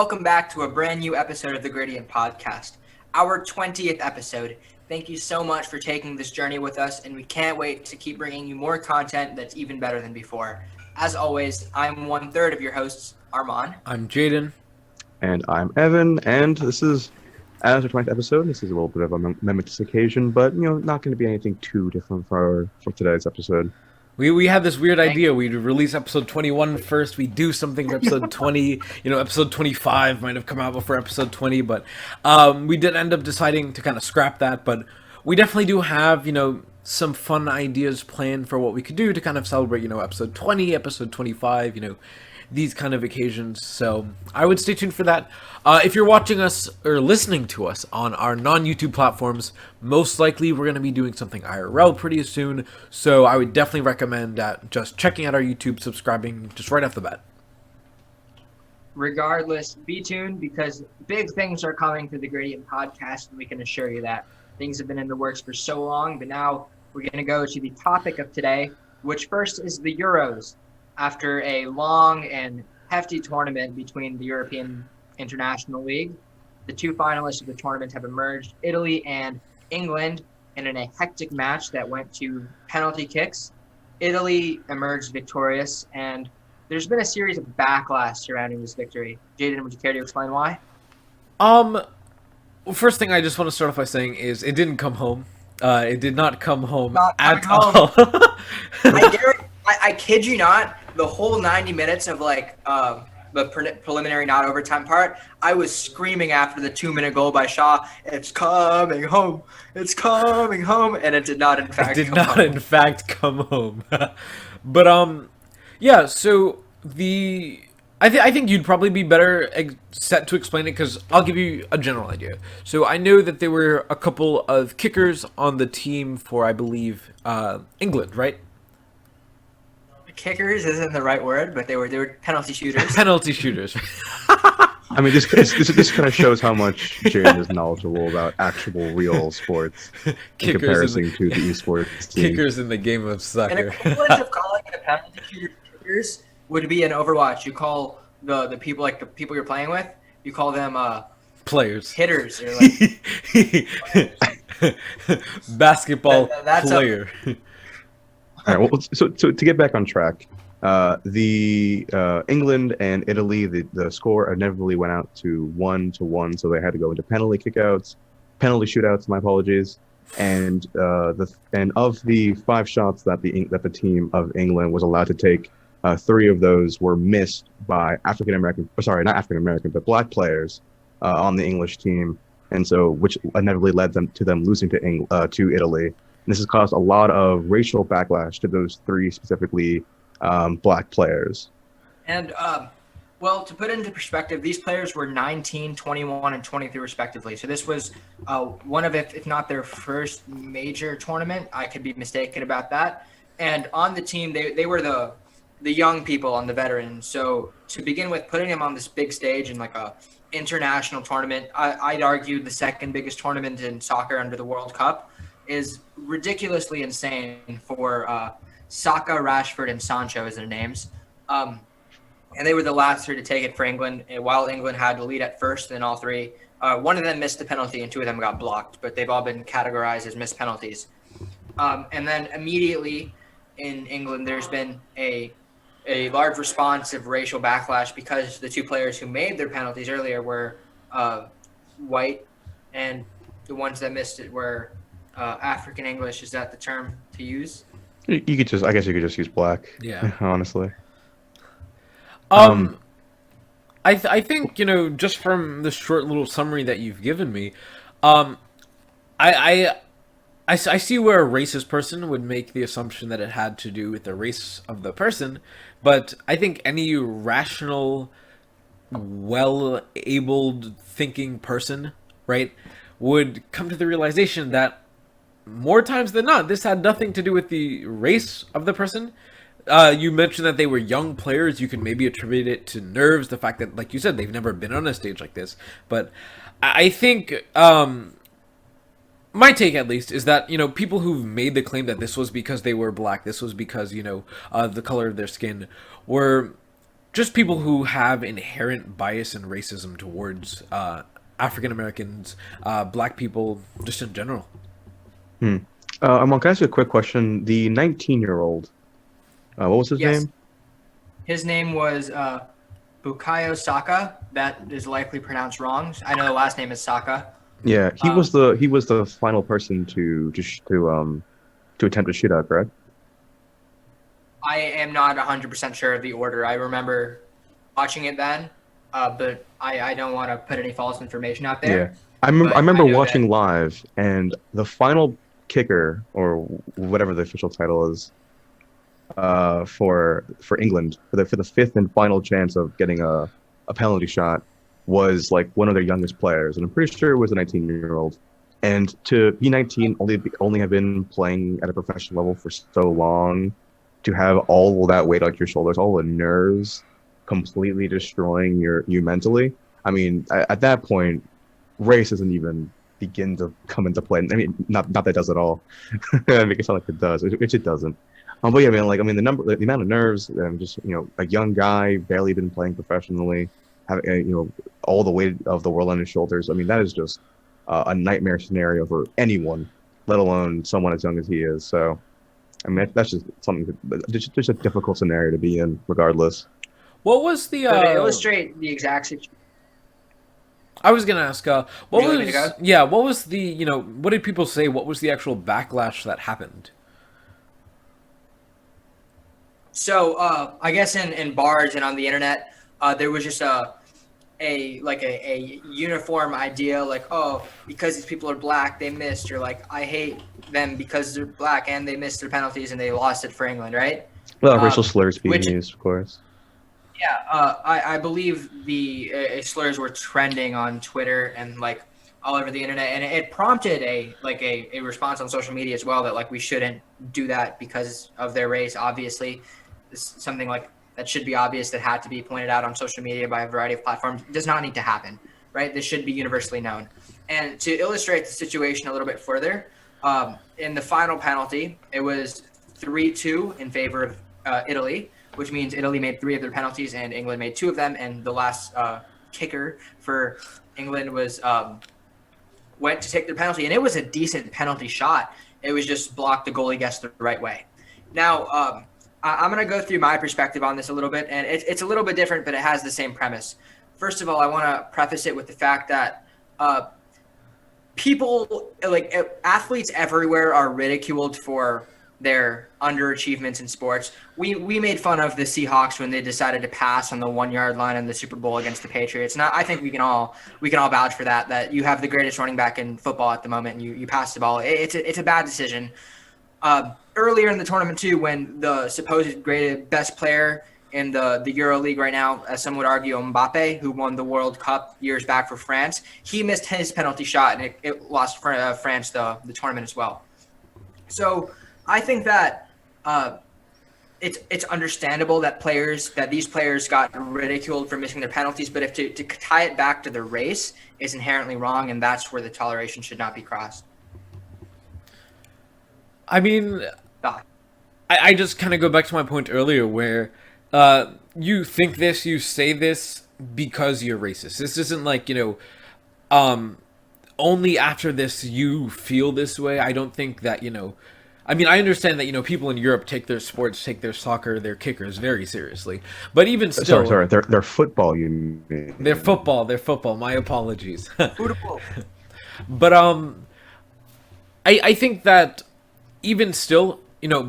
Welcome back to a brand new episode of the Gradient Podcast, our 20th episode. Thank you so much for taking this journey with us, and we can't wait to keep bringing you more content that's even better than before. As always, I'm one-third of your hosts, Armand. I'm Jaden. And I'm Evan, and this is, as our 20th episode, this is a little bit of a momentous occasion, but, not going to be anything too different for today's episode. We had this weird idea. We'd release episode 21 first. We'd do something for episode 20. Episode 25 might have come out before episode 20, but we did end up deciding to kind of scrap that. But we definitely do have, some fun ideas planned for what we could do to kind of celebrate, episode 20, episode 25, these kind of occasions. So I would stay tuned for that. If you're watching us or listening to us on our non-YouTube platforms, most likely we're going to be doing something IRL pretty soon. So I would definitely recommend just checking out our YouTube, subscribing just right off the bat. Regardless, be tuned because big things are coming to the Gradient Podcast, and we can assure you that. Things have been in the works for so long, but now we're going to go to the topic of today, which first is the Euros. After a long and hefty tournament between the European International League, the two finalists of the tournament have emerged, Italy and England, and in a hectic match that went to penalty kicks, Italy emerged victorious, and there's been a series of backlash surrounding this victory. Jaden, would you care to explain why? Well, first thing I just want to start off by saying is it didn't come home. It did not come home at all. I kid you not, the whole 90 minutes of the preliminary not overtime part, I was screaming after the 2-minute goal by Shaw, "It's coming home, it's coming home," and it did not in fact come home. But yeah, so I think you'd probably be better set to explain it because I'll give you a general idea. So I know that there were a couple of kickers on the team for, I believe, England, right? Kickers isn't the right word, but they were penalty shooters. Penalty shooters. I mean, this kind of shows how much Jaden is knowledgeable about actual real sports in comparison to the esports team. Kickers in the game of soccer. An equivalent of calling it a penalty shooter kickers would be in Overwatch. You call the people the people you're playing with. You call them players, hitters, or basketball player. All right. Well, so to get back on track, the England and Italy, the score inevitably went out to 1-1, so they had to go into penalty shootouts. My apologies. And of the 5 shots that the team of England was allowed to take, 3 of those were missed by black players on the English team, and so which inevitably led to them losing to Italy. And this has caused a lot of racial backlash to those 3 specifically black players. And to put it into perspective, these players were 19, 21, and 23 respectively. So this was one of, if not their first major tournament. I could be mistaken about that. And on the team, they were the young people on the veterans. So to begin with, putting them on this big stage in like a international tournament, I'd argue the second biggest tournament in soccer under the World Cup, is ridiculously insane for Saka, Rashford, and Sancho as their names. And they were the last 3 to take it for England, while England had to lead at first, and all 3. One of them missed the penalty and 2 of them got blocked, but they've all been categorized as missed penalties. And then immediately in England, there's been a large response of racial backlash because the 2 players who made their penalties earlier were white, and the ones that missed it were African English. Is that the term to use? I guess you could just use black. Yeah. Honestly. I think, just from the short little summary that you've given me, I see where a racist person would make the assumption that it had to do with the race of the person, but I think any rational, well-abled thinking person, right, would come to the realization that more times than not, this had nothing to do with the race of the person. You mentioned that they were young players. You can maybe attribute it to nerves, the fact that, like you said, they've never been on a stage like this. But I think my take, at least, is that, people who've made the claim that this was because they were black, this was because, the color of their skin, were just people who have inherent bias and racism towards African Americans, black people, just in general. Amon, can I ask you a quick question? The 19-year-old, what was his Yes. name? His name was Bukayo Saka. That is likely pronounced wrong. I know the last name is Saka. Yeah, he was the final person to attempt a shootout, correct? I am not 100% sure of the order. I remember watching it then, but I don't want to put any false information out there. Yeah, I remember know watching that. live, and the final kicker, or whatever the official title is, for England for the fifth and final chance of getting a penalty shot was like one of their youngest players, and I'm pretty sure it was a 19-year-old. And to be 19, only have been playing at a professional level for so long, to have all that weight on your shoulders, all the nerves completely destroying you mentally. I mean, at that point, race doesn't even begin to come into play. I mean, not that it does at all. Make it sound like it does, which it doesn't. But yeah, man, the amount of nerves, just a young guy, barely been playing professionally, having all the weight of the world on his shoulders. I mean, that is just a nightmare scenario for anyone, let alone someone as young as he is. So, I mean, that's just something. Just a difficult scenario to be in, regardless. What was the? So to illustrate the exact situation. I was gonna ask. What Would you was? like me to go? Yeah. What was the? What did people say? What was the actual backlash that happened? So I guess in bars and on the internet, there was just a uniform idea, like, oh, because these people are black, they missed, or like, I hate them because they're black and they missed their penalties and they lost it for England, right? Well, racial slurs being which- used, of course. Yeah, I believe the slurs were trending on Twitter and like all over the internet, and it prompted a response on social media as well, that like we shouldn't do that because of their race. Obviously, it's something like that should be obvious, that had to be pointed out on social media by a variety of platforms. It does not need to happen, right? This should be universally known. And to illustrate the situation a little bit further, in the final penalty, it was 3-2 in favor of Italy, which means Italy made 3 of their penalties and England made 2 of them. And the last kicker for England was went to take their penalty, and it was a decent penalty shot. It was just blocked. The goalie guessed the right way. Now, I'm going to go through my perspective on this a little bit, and it's a little bit different, but it has the same premise. First of all, I want to preface it with the fact that people, like athletes everywhere, are ridiculed for their underachievements in sports. We made fun of the Seahawks when they decided to pass on the 1-yard line in the Super Bowl against the Patriots. And I think we can all vouch for that you have the greatest running back in football at the moment, and you pass the ball. It's a bad decision. Earlier in the tournament too, when the supposed best player in the Euro League right now, as some would argue, Mbappe, who won the World Cup years back for France, he missed his penalty shot, and it lost France the tournament as well. So I think that it's understandable that these players got ridiculed for missing their penalties, but if to tie it back to the race is inherently wrong, and that's where the toleration should not be crossed. I mean, I just kind of go back to my point earlier, where you think this, you say this because you're racist. This isn't like, only after this you feel this way. I don't think that, I mean, I understand that, people in Europe take their sports, take their soccer, their kickers very seriously. But even still... Sorry, their football, you mean. Their football. My apologies. Football. But I think that even still,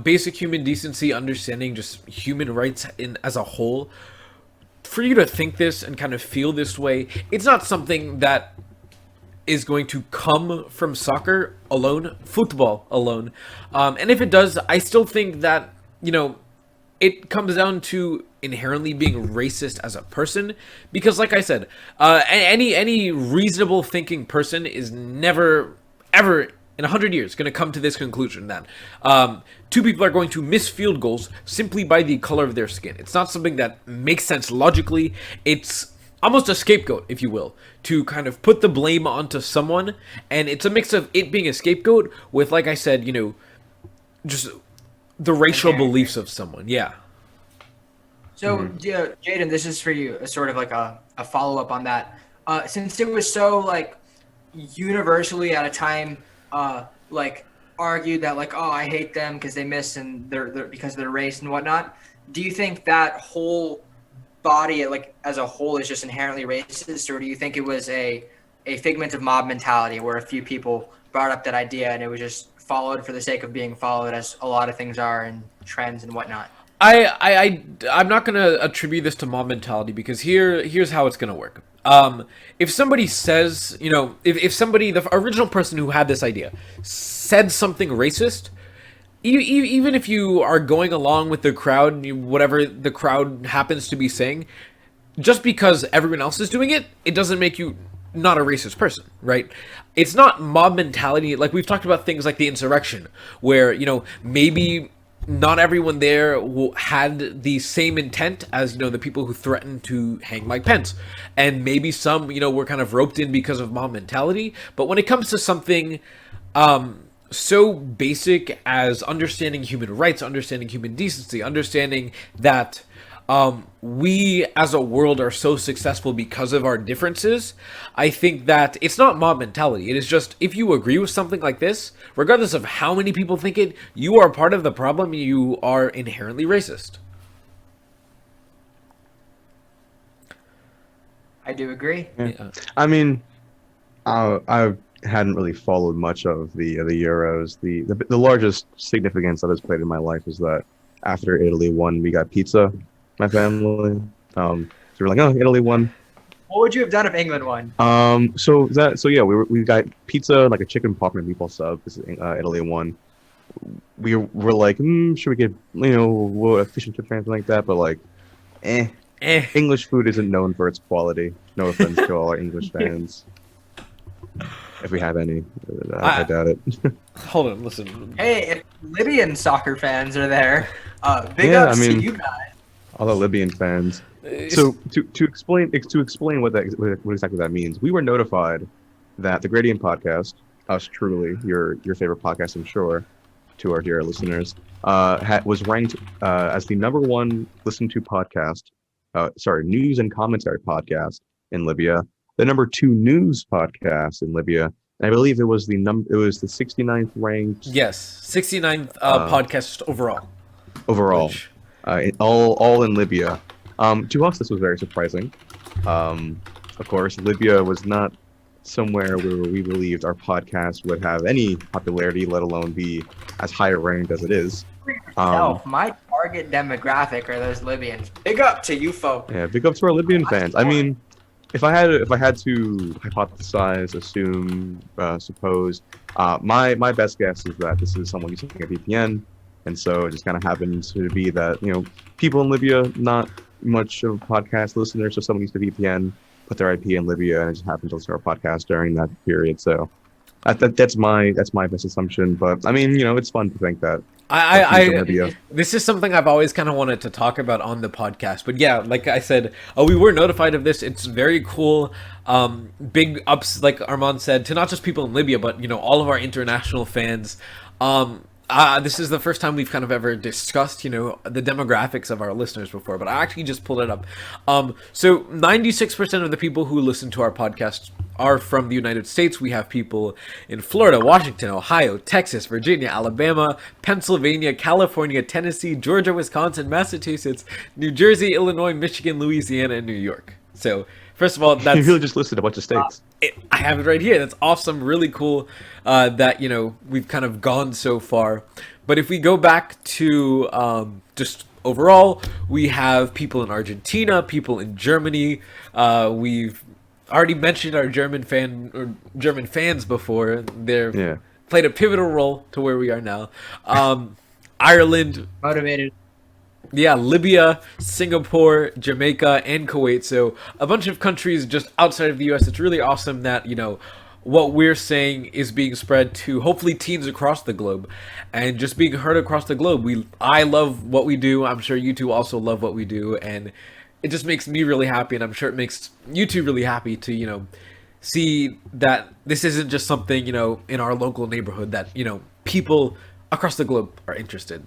basic human decency, understanding just human rights as a whole, for you to think this and kind of feel this way, it's not something that is going to come from soccer alone, football alone. And if it does, I still think that, it comes down to inherently being racist as a person, because like I said, any reasonable thinking person is never, ever in 100 years going to come to this conclusion that 2 people are going to miss field goals simply by the color of their skin. It's not something that makes sense logically. It's almost a scapegoat, if you will, to kind of put the blame onto someone. And it's a mix of it being a scapegoat with, like I said, just the racial beliefs of someone. Yeah. So, Jaden, this is for you, a sort of like a follow up on that. Since it was so like universally at a time, like argued that like, oh, I hate them because they miss and they're because of their race and whatnot. Do you think that whole body, like as a whole, is just inherently racist, or do you think it was a figment of mob mentality where a few people brought up that idea and it was just followed for the sake of being followed, as a lot of things are and trends and whatnot? I'm not gonna attribute this to mob mentality, because here's how it's gonna work. If somebody says, if somebody, the original person who had this idea, said something racist, even if you are going along with the crowd, whatever the crowd happens to be saying, just because everyone else is doing it, it doesn't make you not a racist person, right? It's not mob mentality. Like, we've talked about things like the insurrection, where, maybe not everyone there had the same intent as, the people who threatened to hang Mike Pence. And maybe some, were kind of roped in because of mob mentality. But when it comes to something so basic as understanding human rights, understanding human decency, understanding that we as a world are so successful because of our differences, I think that it's not mob mentality. It is just, if you agree with something like this, regardless of how many people think it, you are part of the problem. You are inherently racist. I do agree. Yeah. I mean, I hadn't really followed much of the Euros. The largest significance that has played in my life is that after Italy won, we got pizza. My family. So we're like, oh, Italy won. What would you have done if England won? So yeah, we got pizza, like a chicken parm and meatball sub, because Italy won. We were like, should we get a fish and chips or anything like that? But like, English food isn't known for its quality. No offense to all our English fans, if we have any. I doubt it. Hold on, listen. Hey, if Libyan soccer fans are there, big ups to you guys. All the Libyan fans. So to explain what exactly that means, we were notified that the Gradient Podcast, us truly, your favorite podcast, I'm sure, to our dear listeners, was ranked as the #1 listened to podcast, news and commentary podcast in Libya, the #2 news podcast in Libya, and I believe it was the 69th ranked. Yes, 69th podcast overall. Which, all in Libya. To us, this was very surprising. Of course, Libya was not somewhere where we believed our podcast would have any popularity, let alone be as high ranked as it is. My target demographic are those Libyans. Big up to you folks. Yeah, big up to our Libyan fans. I mean, if I had to hypothesize, assume, suppose, my best guess is that this is someone using a VPN. And so it just kind of happens to be that, people in Libya, not much of podcast listeners, so someone used a VPN, put their IP in Libya, and it just happened to listen to our podcast during that period. So that's my best assumption. But I mean, it's fun to think that. This is something I've always kind of wanted to talk about on the podcast. But yeah, like I said, we were notified of this. It's very cool. Big ups, like Armand said, to not just people in Libya, but all of our international fans. This is the first time we've kind of ever discussed, the demographics of our listeners before, but I actually just pulled it up. So 96% of the people who listen to our podcast are from the United States. We have people in Florida, Washington, Ohio, Texas, Virginia, Alabama, Pennsylvania, California, Tennessee, Georgia, Wisconsin, Massachusetts, New Jersey, Illinois, Michigan, Louisiana, and New York. So first of all, that's... You really just listed a bunch of states. I have it right here. That's awesome. Really cool that, we've kind of gone so far. But if we go back to just overall, we have people in Argentina, people in Germany. We've already mentioned our German fans before. They're played a pivotal role to where we are now. Ireland. Motivated. Yeah, Libya, Singapore, Jamaica, and Kuwait. So a bunch of countries just outside of the U.S. It's really awesome that, what we're saying is being spread to hopefully teens across the globe and just being heard across the globe. I love what we do. I'm sure you two also love what we do. And it just makes me really happy. And I'm sure it makes you two really happy to, see that this isn't just something, in our local neighborhood that, people across the globe are interested.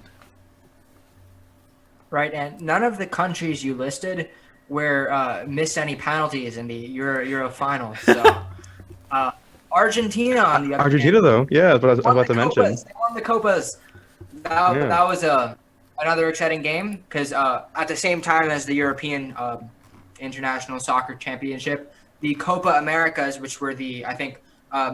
right? And none of the countries you listed were missed any penalties in the Euro finals. So Argentina, on the other hand, Argentina, though, yeah, that's what I was won about the to mention. Copas. They won the Copas. Yeah. That was another exciting game because at the same time as the European International Soccer Championship, the Copa Americas, which were the, I think,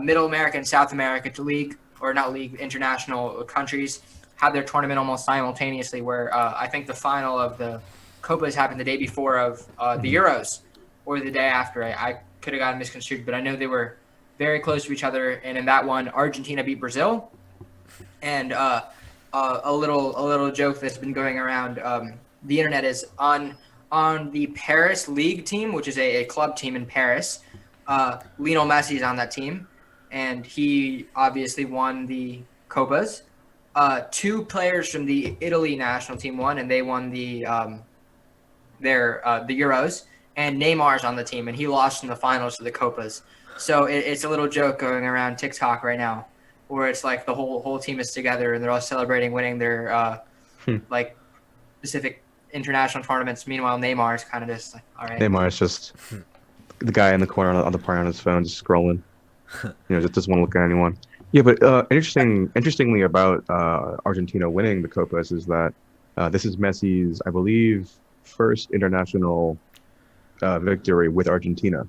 Middle America and South America league, or not league, international countries, had their tournament almost simultaneously, where I think the final of the Copas happened the day before of the Euros, or the day after. I could have gotten misconstrued, but I know they were very close to each other. And in that one, Argentina beat Brazil. And a little joke that's been going around the internet is on the Paris League team, which is a club team in Paris. Lionel Messi is on that team, and he obviously won the Copas. Two players from the Italy national team won, and they won the Euros. And Neymar's on the team, and he lost in the finals to the Copas. So it's a little joke going around TikTok right now, where it's like the whole team is together and they're all celebrating winning their like specific international tournaments. Meanwhile, Neymar is kind of just like, all right. Neymar is just the guy in the corner on the part on his phone, just scrolling. Just doesn't want to look at anyone. Yeah, but interestingly about Argentina winning the Copas is that this is Messi's, I believe, first international victory with Argentina,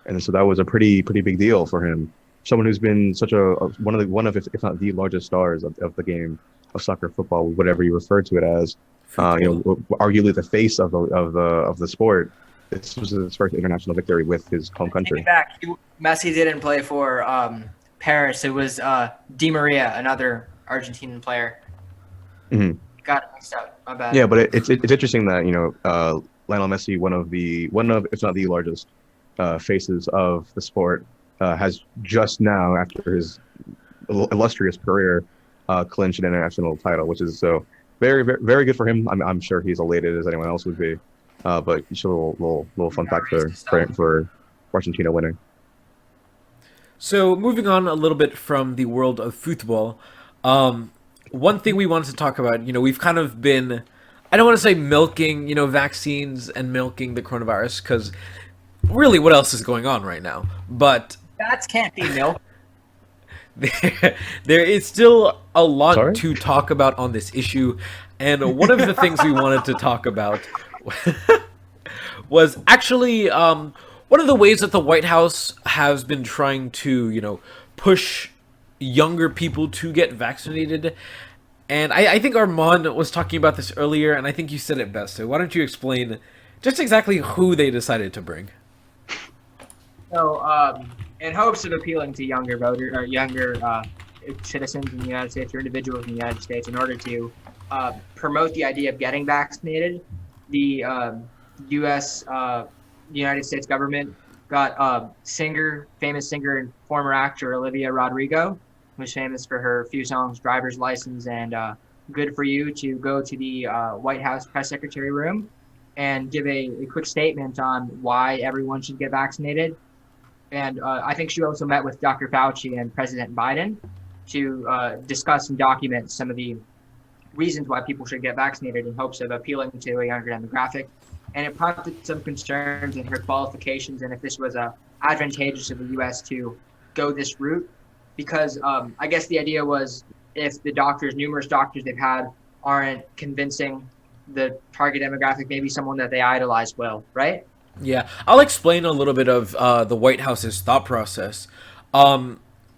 and so that was a pretty big deal for him. Someone who's been such one of if not the largest stars of the game of soccer, football, whatever you refer to it as, arguably the face of the sport. This was his first international victory with his home country. Back, Messi didn't play for Paris. It was Di Maria, another Argentinian player. Mm-hmm. Got it mixed up. My bad. Yeah, but it's interesting that Lionel Messi, one of if not the largest faces of the sport, has just now, after his illustrious career, clinched an international title, which is so very, very, very good for him. I'm sure he's elated as anyone else would be. But just a little fun fact for Argentina winning. So moving on a little bit from the world of football, one thing we wanted to talk about, we've kind of been, I don't want to say milking, vaccines and milking the coronavirus, because really what else is going on right now? But that can't be milk. There is still a lot Sorry? to talk about on this issue, and one of the things we wanted to talk about was actually one of the ways that the White House has been trying to, push younger people to get vaccinated. And I think Armand was talking about this earlier, and I think you said it best. So why don't you explain just exactly who they decided to bring? So, in hopes of appealing to younger voters or younger citizens in the United States or individuals in the United States, in order to promote the idea of getting vaccinated, the United States government got famous singer and former actor Olivia Rodrigo, who's famous for her few songs, "Driver's License" and "Good for You," to go to the White House press secretary room and give a quick statement on why everyone should get vaccinated. And I think she also met with Dr. Fauci and President Biden to discuss and document some of the reasons why people should get vaccinated in hopes of appealing to a younger demographic. And it prompted some concerns in her qualifications and if this was advantageous to the U.S. to go this route. Because I guess the idea was if the numerous doctors they've had aren't convincing the target demographic, maybe someone that they idolize will, right? Yeah, I'll explain a little bit of the White House's thought process.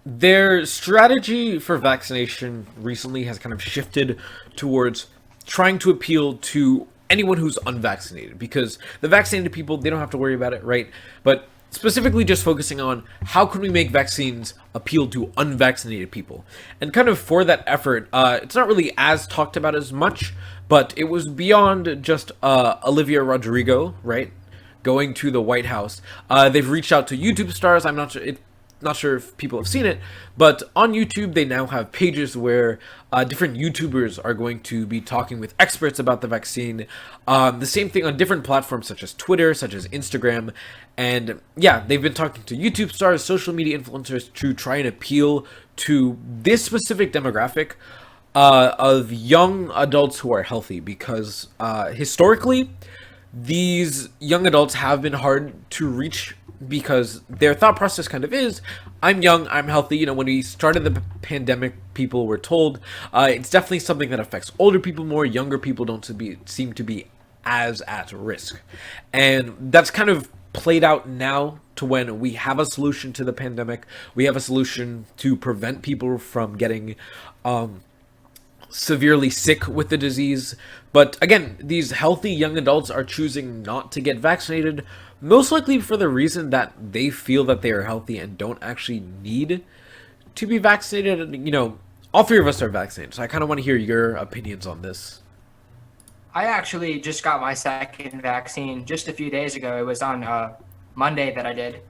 Their strategy for vaccination recently has kind of shifted towards trying to appeal to anyone who's unvaccinated, because the vaccinated people, they don't have to worry about it, right? But specifically just focusing on how can we make vaccines appeal to unvaccinated people. And kind of for that effort, it's not really as talked about as much, but it was beyond just Olivia Rodrigo, right, going to the White House. They've reached out to YouTube stars. I'm not sure if people have seen it, but on YouTube they now have pages where different YouTubers are going to be talking with experts about the vaccine. The same thing on different platforms such as Twitter, such as Instagram, and yeah, they've been talking to YouTube stars, social media influencers to try and appeal to this specific demographic. of young adults who are healthy, because historically, these young adults have been hard to reach because their thought process kind of is, I'm young, I'm healthy. You know, when we started the pandemic, people were told it's definitely something that affects older people more. Younger people don't seem to be as at risk. And that's kind of played out now to when we have a solution to the pandemic. We have a solution to prevent people from getting severely sick with the disease. But again, these healthy young adults are choosing not to get vaccinated, most likely for the reason that they feel that they are healthy and don't actually need to be vaccinated. You know, all three of us are vaccinated, so I kind of want to hear your opinions on this. I actually just got my second vaccine just a few days ago. It was on Monday that I did,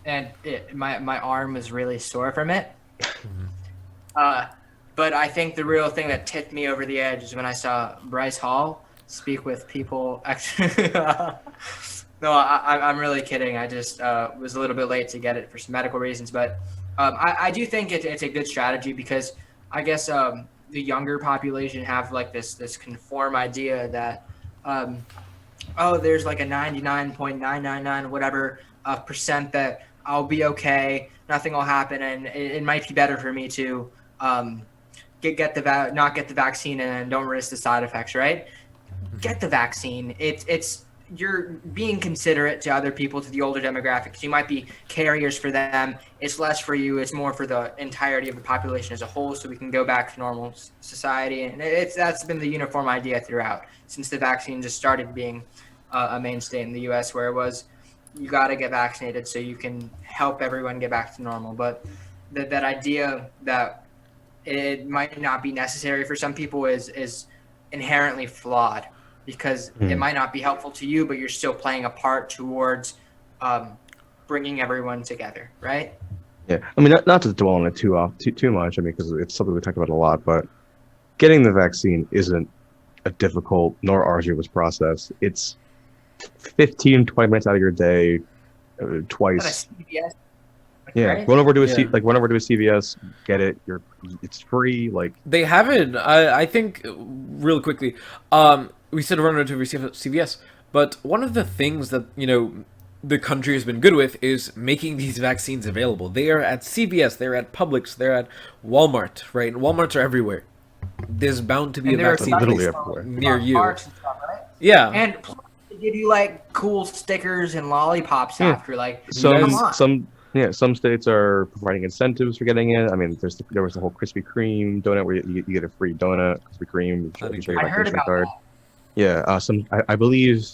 and my arm was really sore from it. But I think the real thing that tipped me over the edge is when I saw Bryce Hall speak with people. Actually, no, I'm really kidding. I just was a little bit late to get it for some medical reasons. But I do think it's a good strategy because I guess the younger population have like this conform idea that, there's like a 99.999 whatever percent that I'll be okay, nothing will happen, and it might be better for me to not get the vaccine and don't risk the side effects, right? Get the vaccine. It's you're being considerate to other people, to the older demographics. You might be carriers for them. It's less for you. It's more for the entirety of the population as a whole, so we can go back to normal society. And that's been the uniform idea throughout since the vaccine just started being a mainstay in the U.S., where it was you got to get vaccinated so you can help everyone get back to normal. But that idea that it might not be necessary for some people is inherently flawed, because it might not be helpful to you, but you're still playing a part towards bringing everyone together, right? Yeah, I mean, not to dwell on it too much. I mean, because it's something we talked about a lot. But getting the vaccine isn't a difficult nor arduous process. It's 15, 20 minutes out of your day, twice. Yeah, Right? run over to a run over to a CVS, get it. It's free. Like They haven't. I think real quickly. We said run over to CVS, but one of the things that the country has been good with is making these vaccines available. They are at CVS, they're at Publix, they're at Walmart, right? Walmarts are everywhere. There's bound to be a vaccine literally place everywhere. near you. Right? Yeah. And plus they give you like cool stickers and lollipops after. Like, come on. Some states are providing incentives for getting it. I mean, there was the whole Krispy Kreme donut where you get a free donut, Krispy Kreme. I heard about that. Yeah, I believe,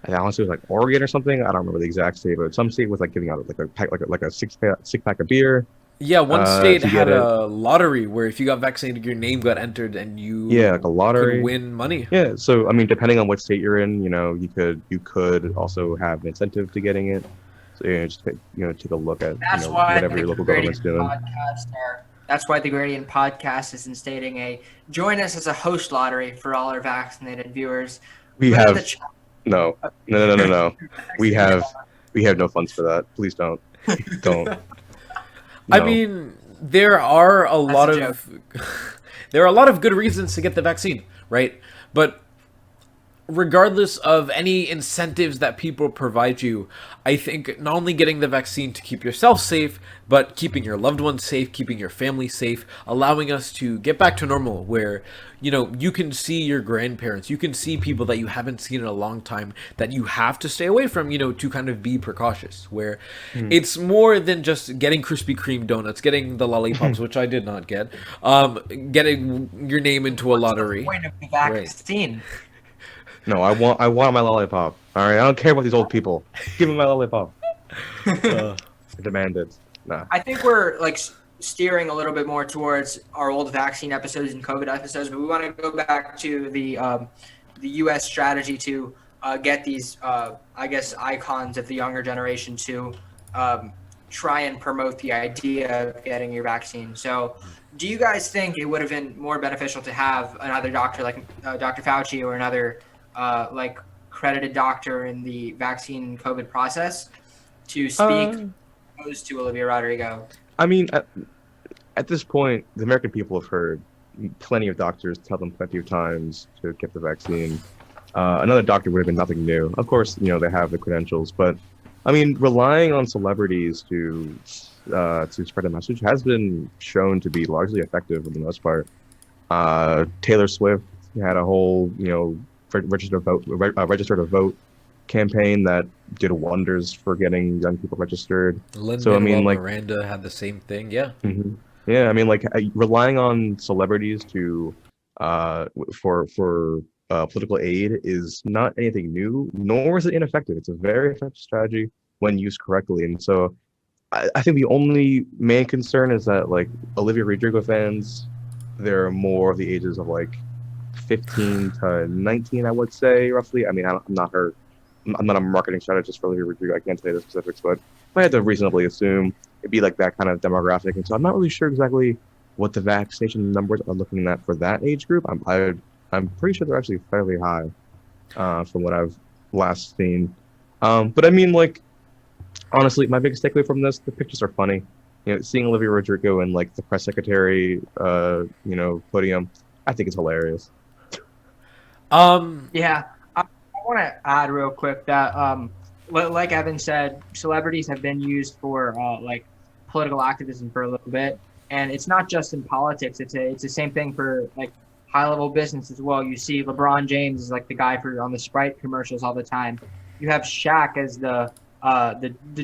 I honestly was like Oregon or something. I don't remember the exact state, but some state was like giving out like a pack, like a six pack of beer. Yeah, one state had a lottery where if you got vaccinated, your name got entered and you like a lottery could win money. Yeah, so I mean, depending on what state you're in, you could also have an incentive to getting it. So just take a look at whatever your local government's doing. That's why the Gradient Podcast is instating join us as a host lottery for all our vaccinated viewers. We have no. We have no funds for that. Please don't. No. I mean, there are a lot of good reasons to get the vaccine, right? But regardless of any incentives that people provide you, I think not only getting the vaccine to keep yourself safe, but keeping your loved ones safe, keeping your family safe, allowing us to get back to normal where, you can see your grandparents, you can see people that you haven't seen in a long time that you have to stay away from, to kind of be precautious, where it's more than just getting Krispy Kreme donuts, getting the lollipops, which I did not get, getting your name into a lottery. What's the point of the vaccine? Right. No, I want my lollipop. All right, I don't care about these old people. Give me my lollipop. I demand it. Nah. I think we're like steering a little bit more towards our old vaccine episodes and COVID episodes, but we want to go back to the U.S. strategy to get these, icons of the younger generation to try and promote the idea of getting your vaccine. So, do you guys think it would have been more beneficial to have another doctor like Dr. Fauci or another credited doctor in the vaccine COVID process to speak opposed to Olivia Rodrigo? I mean, at this point, the American people have heard plenty of doctors tell them plenty of times to get the vaccine. Another doctor would have been nothing new. Of course, they have the credentials, but I mean, relying on celebrities to spread a message has been shown to be largely effective for the most part. Taylor Swift had a whole, register to vote campaign that did wonders for getting young people registered. Lin-Manuel Miranda had the same thing, yeah. Mm-hmm. Yeah, I mean, like relying on celebrities to for political aid is not anything new, nor is it ineffective. It's a very effective strategy when used correctly. And so, I think the only main concern is that like Olivia Rodrigo fans, they're more of the ages of like 15 to 19, I would say roughly. I mean, I'm not a marketing strategist for Olivia Rodrigo. I can't say the specifics, but I had to reasonably assume it'd be like that kind of demographic. And so I'm not really sure exactly what the vaccination numbers are looking at for that age group. I'm pretty sure they're actually fairly high from what I've last seen. But I mean, like, honestly, my biggest takeaway from this, the pictures are funny. Seeing Olivia Rodrigo in like the press secretary, podium, I think it's hilarious. Yeah, I want to add real quick that, like Evan said, celebrities have been used for like political activism for a little bit, and it's not just in politics. It's the same thing for like high-level business as well. You see LeBron James is like the guy on the Sprite commercials all the time. You have Shaq as the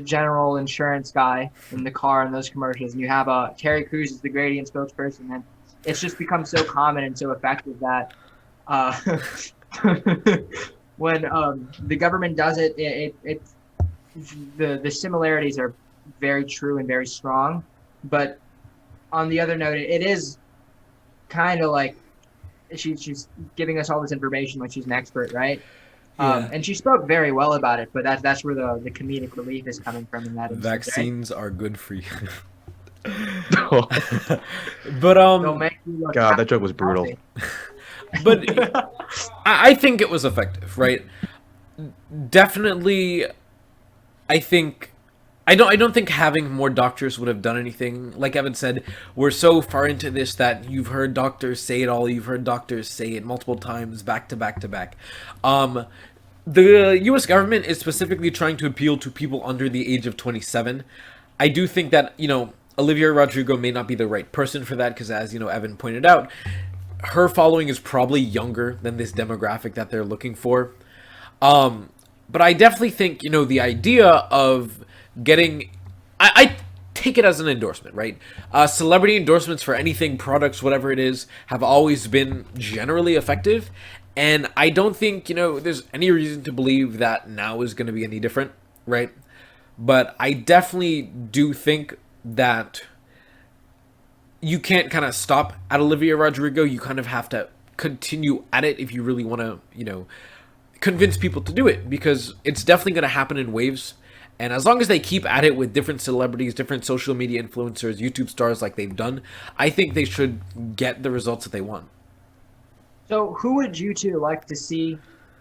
general insurance guy in the car in those commercials, and you have Terry Crews as the gradient spokesperson, and it's just become so common and so effective that when the government does it, the similarities are very true and very strong. But on the other note, it is kind of like she's giving us all this information like she's an expert, right? Yeah. And she spoke very well about it, but that's where the comedic relief is coming from in that instance, Vaccines are good for you. God, But that joke was brutal. But I think it was effective, right? Definitely, I don't think having more doctors would have done anything. Like Evan said, we're so far into this that you've heard doctors say it all. You've heard doctors say it multiple times, back to back to back. The U.S. government is specifically trying to appeal to people under the age of 27. I do think that, Olivia Rodrigo may not be the right person for that because, as, Evan pointed out, her following is probably younger than this demographic that they're looking for. But I definitely think, the idea of getting... I take it as an endorsement, right? Celebrity endorsements for anything, products, whatever it is, have always been generally effective. And I don't think, there's any reason to believe that now is going to be any different, right? But I definitely do think that you can't kind of stop at Olivia Rodrigo. You kind of have to continue at it if you really want to, convince people to do it, because it's definitely going to happen in waves. And as long as they keep at it with different celebrities, different social media influencers, YouTube stars like they've done, I think they should get the results that they want. So who would you two like to see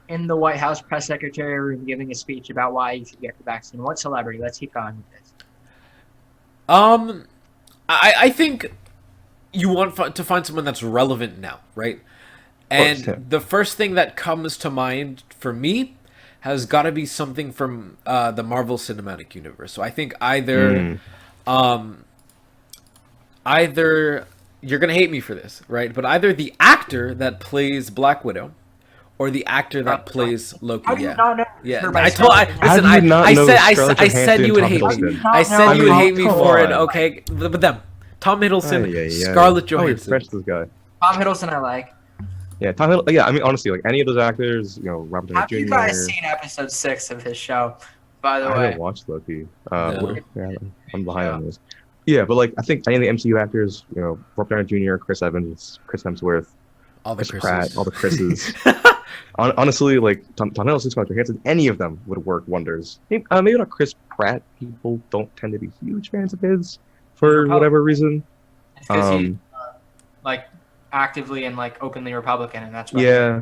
in the White House press secretary room giving a speech about why you should get the vaccine? What celebrity? Let's keep going with this. I think you want to find someone that's relevant now, right? And the first thing that comes to mind for me has got to be something from the Marvel Cinematic Universe. So I think either you're gonna hate me for this, right? But either the actor that plays Black Widow or the actor that plays Loki. How do you not know? Yeah. Her I said you would hate me. I said you would hate me for it. Okay, but them, Tom Hiddleston, Scarlett Johansson. This guy. Tom Hiddleston, I like. Yeah, Tom Hiddleston. Yeah, I mean, honestly, like any of those actors, Robert Downey Jr. Have you guys seen episode 6 of his show? By the way, I haven't watched Loki. No. Yeah, I'm behind on this. Yeah, but like I think any of the MCU actors, Robert Downey Jr., Chris Evans, Chris Hemsworth, all the Chris Pratt, all the Chris's. Honestly, like Tom Hiddleston, Scarlett Johansson, any of them would work wonders. Maybe not Chris Pratt. People don't tend to be huge fans of his for whatever reason. Because he's like actively and like openly Republican, and that's why. Yeah.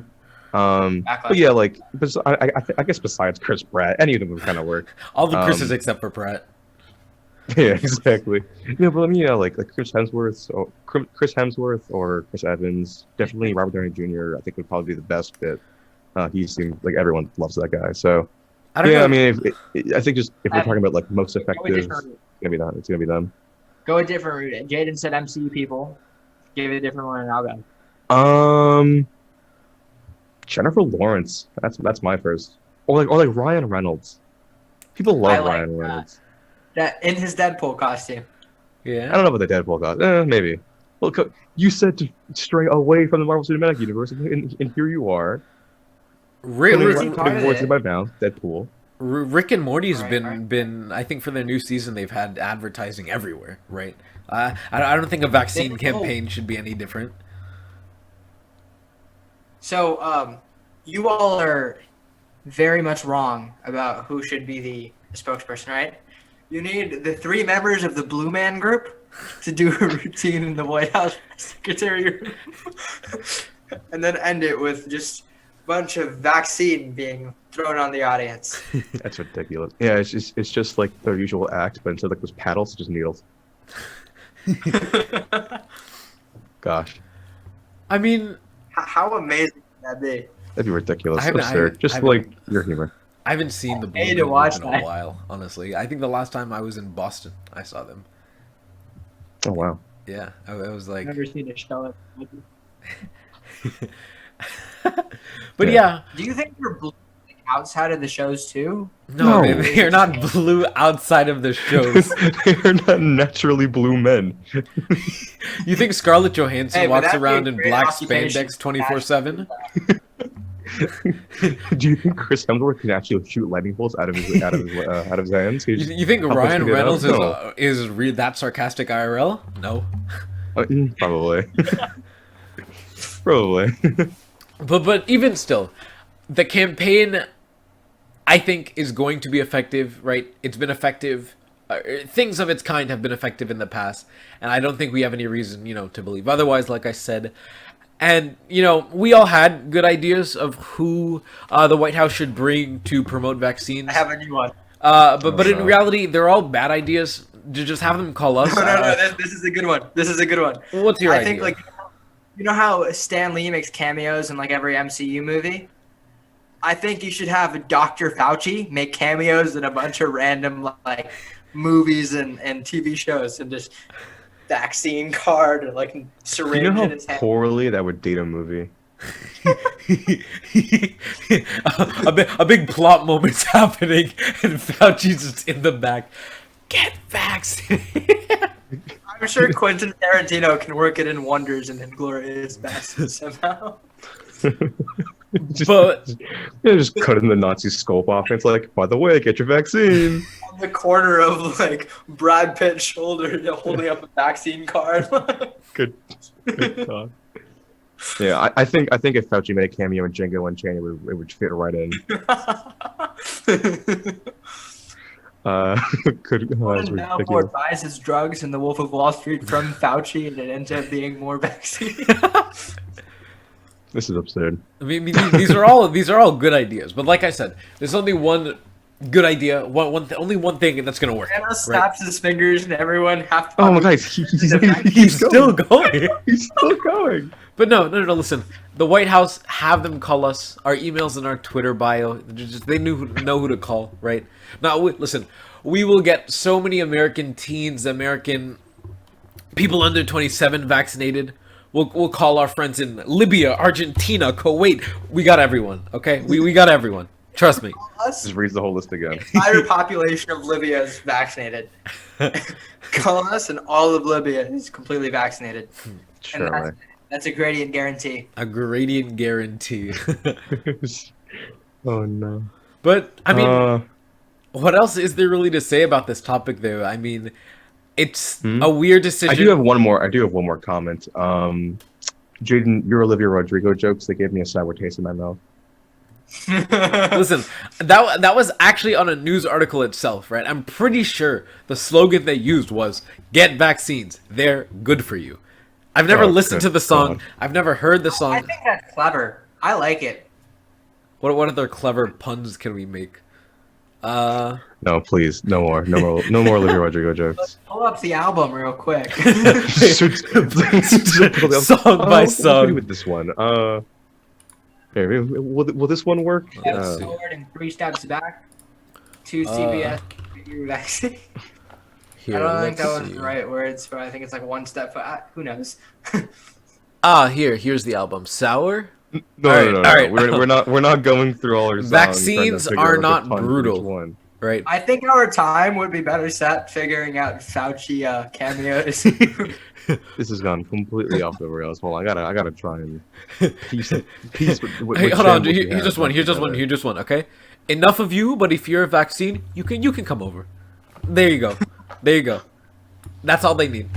But yeah, like, I guess besides Chris Pratt, any of them would kind of work. All the Chris's except for Pratt. Yeah, exactly. Yeah, but I mean, yeah, like Chris Hemsworth or Chris Evans, definitely Robert Downey Jr. I think would probably be the best fit. He seems like everyone loves that guy. So I don't yeah, I know. mean, I think just if we're talking Evan, about like most go a effective, different route. it's gonna be them. It's gonna be them. Go a different route. Jaden said MCU people. Give it a different one, and I'll go. Um, Jennifer Lawrence. That's my first. Or like Ryan Reynolds. People I love like Ryan Reynolds. that in his Deadpool costume. I Yeah. don't know about the Deadpool guy. Maybe. Well, you said to stray away from the Marvel Cinematic Universe, and here you are. Rick, Putting, Is he part putting of words it? in my mouth. Deadpool. Rick and Morty's Right, been I think for their new season they've had advertising everywhere, right? I don't think a vaccine campaign should be any different. So, you all are very much wrong about who should be the spokesperson, right? You need the 3 members of the Blue Man Group to do a routine in the White House secretary room, and then end it with just a bunch of vaccine being thrown on the audience. That's ridiculous. Yeah, it's just like their usual act, but instead of like those paddles, it's just needles. Gosh, I mean, How amazing would that be? that'd be ridiculous. I haven't- Absurd. I Just haven't- like your humor. I haven't seen the Blue Need to Man watch Group in that. a while, honestly. I think the last time I was in Boston, I saw them. Oh wow. Yeah, I was like, I've never seen a show. but Yeah. yeah, Do you think they're blue outside of the shows too? no, No. they're not blue outside of the shows. They're not naturally blue men. You think Scarlett Johansson Hey, but walks that'd be around a in great black occupation. spandex 24/7? Do you think Chris Hemsworth can actually shoot lightning bolts out of his hands? You think How Ryan pushing it up? Reynolds No. is that sarcastic IRL? No. Probably. Probably. But even still, the campaign, I think, is going to be effective, right? It's been effective. Things of its kind have been effective in the past, and I don't think we have any reason, to believe otherwise, like I said. And, we all had good ideas of who the White House should bring to promote vaccines. I have a new one. But in no. reality, they're all bad ideas. Just have them call us. No. This is a good one. This is a good one. What's your I idea? think you know how Stan Lee makes cameos in like every MCU movie? I think you should have Dr. Fauci make cameos in a bunch of random like movies and TV shows and just vaccine card or like syringe You know in his how hand. poorly that would date a movie? a big plot moment's happening, and Fauci's just in the back. Get vaccinated. I'm sure Quentin Tarantino can work it in wonders and Inglourious Basterds somehow. Just cutting the Nazi scope off. And it's like, by the way, get your vaccine. On the corner of like Brad Pitt's shoulder, holding up a vaccine card. Good talk. Yeah, I think if Fauci made a cameo in Django Unchained, it would fit right in. That's Now ridiculous. Ford buys his drugs in The Wolf of Wall Street from Fauci, and it ends up being more vaccine. This is absurd. I mean, these are all good ideas, but like I said, there's only one good idea, only one thing that's gonna work. Thanos snaps his fingers, and everyone have to. Oh my god, he's Still going. He's still going. But no. Listen, the White House, have them call us. Our emails in our Twitter bio. They know who to call, right? Now, listen, we will get so many American teens, American people under 27 vaccinated. We'll call our friends in Libya, Argentina, Kuwait. We got everyone. Okay, we got everyone. Trust me. Just reads the whole list again. Entire population of Libya is vaccinated. Call us, and all of Libya is completely vaccinated. Surely. That's a gradient guarantee. A gradient guarantee. Oh no. But I mean, what else is there really to say about this topic, though? I mean, it's a weird decision. I do have one more comment. Jaden, your Olivia Rodrigo jokes, they gave me a sour taste in my mouth. Listen, that was actually on a news article itself, right? I'm pretty sure the slogan they used was "Get vaccines; they're good for you." I've never listened to the song. God. I've never heard the song. I think that's clever. I like it. What other clever puns can we make? No, please, no more Olivia Rodrigo jokes. Pull up the album real quick. Song by What's song. with this one? Here, will this one work? Let's see. Forward and 3 steps back. 2 CBS vaccine. Here, I don't think that let's was see. the right words, but I think it's like 1 step. Who knows? Here's the album. Sour. No, All right. We're not going through all our songs. Vaccines trying to figure are out not the pun for brutal. each one. Right. I think our time would be better set figuring out Fauci cameos. This has gone completely off the rails. Hold on, I gotta try and piece with Hey, hold Sam on. what you Here's have just one. Here's just one. together. Here's just one. Okay. Enough of you. But if you're a vaccine, you can come over. There you go. There you go. That's all they need.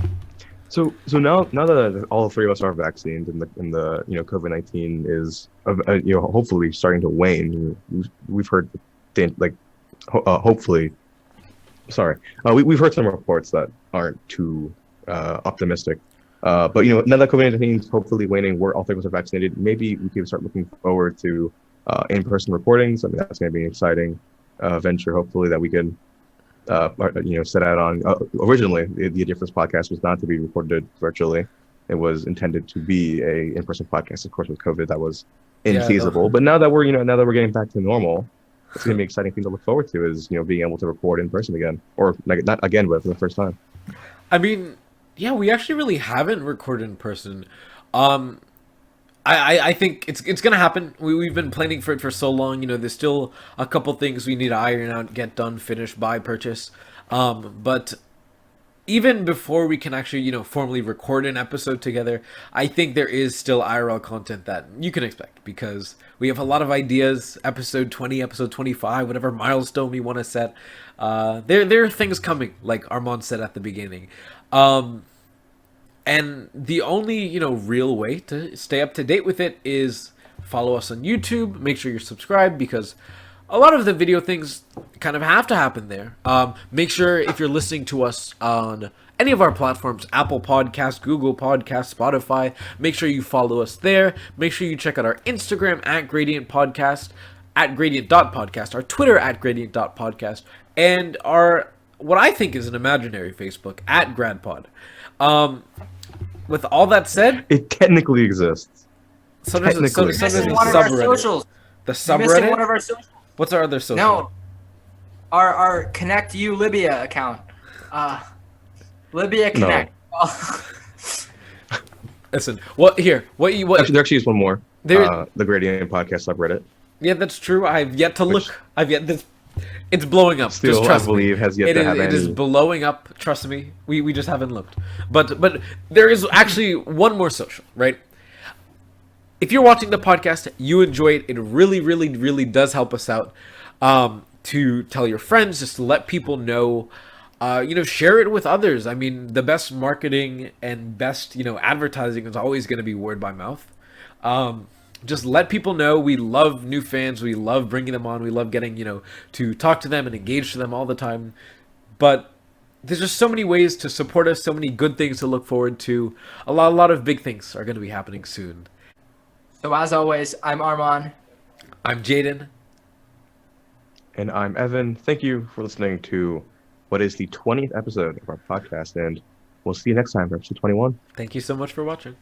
So now that all 3 of us are vaccinated and the COVID-19 is hopefully starting to wane. We've heard hopefully. Sorry, we've heard some reports that aren't too optimistic. But now that COVID-19 is hopefully waning, we're all 3 of us are vaccinated. Maybe we can start looking forward to in-person recordings. I mean, that's going to be an exciting venture. Hopefully that we can set out on. Originally, the Difference podcast was not to be recorded virtually. It was intended to be a in-person podcast. Of course, with COVID, that was infeasible. But now that we're getting back to normal, it's going to be an exciting thing to look forward to. Is being able to record in person again, or not again, but for the first time. I mean, yeah, we actually really haven't recorded in person. I think it's gonna happen. We've been planning for it for so long. There's still a couple things we need to iron out, get done, finish, buy, purchase. But even before we can actually, formally record an episode together, I think there is still IRL content that you can expect because we have a lot of ideas. Episode 20, episode 25, whatever milestone we want to set. There are things coming, like Armand said at the beginning. And the only, real way to stay up to date with it is follow us on YouTube. Make sure you're subscribed because a lot of the video things kind of have to happen there. Make sure if you're listening to us on any of our platforms, Apple Podcasts, Google Podcasts, Spotify, make sure you follow us there. Make sure you check out our Instagram at Gradient Podcast, at Gradient.podcast, our Twitter at Gradient.podcast, and our, what I think is an imaginary Facebook, at GradPod. With all that said, it technically exists. So there's a Missing one of our socials. The You're missing one subreddit. of our socials. What's our other social? No, our Connect You Libya account. Libya Connect. Listen, what there Actually is one more. There- The Gradient Podcast subreddit. Yeah, that's true. I've yet to look. It's blowing up. Still, just trust I believe, me. has yet to have It is any. blowing up. Trust me. We just haven't looked. But there is actually one more social, right? If you're watching the podcast, you enjoy it. It really, really, really does help us out. To tell your friends, just to let people know. Share it with others. I mean, the best marketing and best, advertising is always going to be word by mouth. Just let people know we love new fans. We love bringing them on. We love getting, to talk to them and engage to them all the time. But there's just so many ways to support us, so many good things to look forward to. A lot of big things are going to be happening soon. So as always, I'm Armand. I'm Jaden. And I'm Evan. Thank you for listening to what is the 20th episode of our podcast, and we'll see you next time for episode 21. Thank you so much for watching.